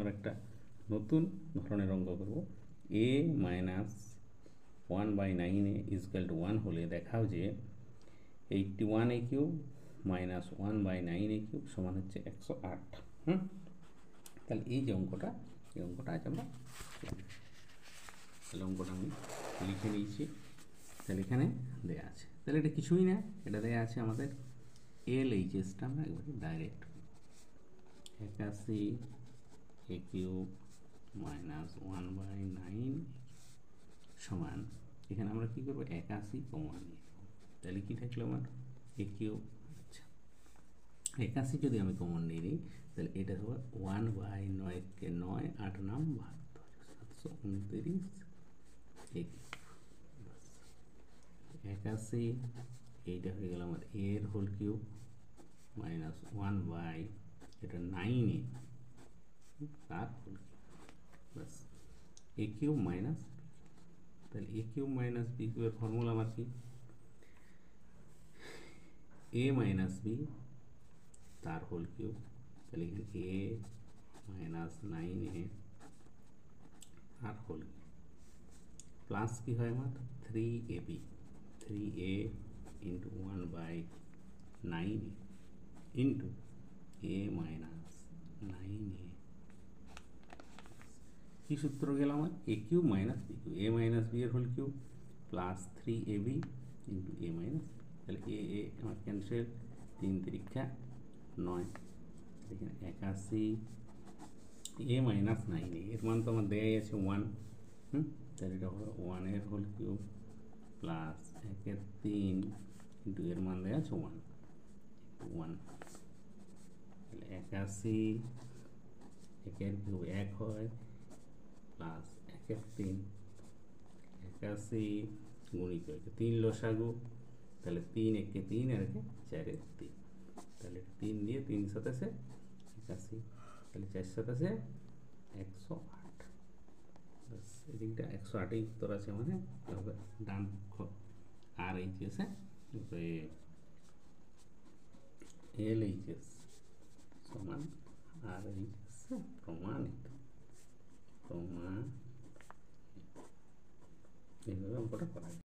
আমরা একটা নতুন ধরনের অঙ্ক করব। a মাইনাস 1/9 ইজকাল টু 1 হলে দেখাও যে 81a cube minus 1/9a cube সমান হচ্ছে 108। তাহলে এই যে অঙ্কটা, এই অঙ্কটা আজ আমরা তাহলে অঙ্কটা আমি লিখে নিয়েছি। তাহলে এখানে দেয়া আছে, তাহলে এটা কিছুই না, এটা দেয়া আছে আমাদের LHSটা আমরা একবারে ডাইরেক্ট 81a কিউব মাইনাস 1/9 সমান, এখানে আমরা কী করবো 81 কমন নিয়ে, তাহলে কী থাকলো আমার a কিউব। আচ্ছা 81 যদি আমি কমন নিয়ে নিই তাহলে এটা হবে 1/9কে 9, 8 নাম 72, 729 এইটা হয়ে গেল আমার a এর হোল কিউব মাইনাস 1/9 তার হোল কিউব বাস a কিউব মাইনাস, তাহলে a কিউব মাইনাস b কিউবের ফর্মুলা আমার কি a মাইনাস b তার হোল কিউব, তাহলে এখানে a মাইনাস 9a তার হোল কিউব প্লাস কি হয় আমার 3ab 3a into 1/9 into a minus 9a, কি সূত্র গেল আমার a cube minus b cube, a minus b এর whole cube plus 3ab into a minus, তাহলে a আমার ক্যান্সেল, 3 3 9, এখানে 81 a মাইনাস 9a এর মান তো আমার দেয়াই আছে 1, তাহলে এটা হবে 1 এর হোল কিউব প্লাস 1 3 ইন্টু এর মান দেওয়া আছে 1, তাহলে 81 1 কিউব 1 হয় প্লাস 1 3, 81 গুণিত 3 লসাগু, তাহলে 3 1 3 আর 4 3, তাহলে 3 দিয়ে 3 7 81, তাহলে 4 7 108, বাস এদিকটা 108 উত্তর আছে মানে ডান পক্ষ আর এইচএস LHS সমান RHS প্রমাণিত এইভাবে অঙ্কটা করা যায়।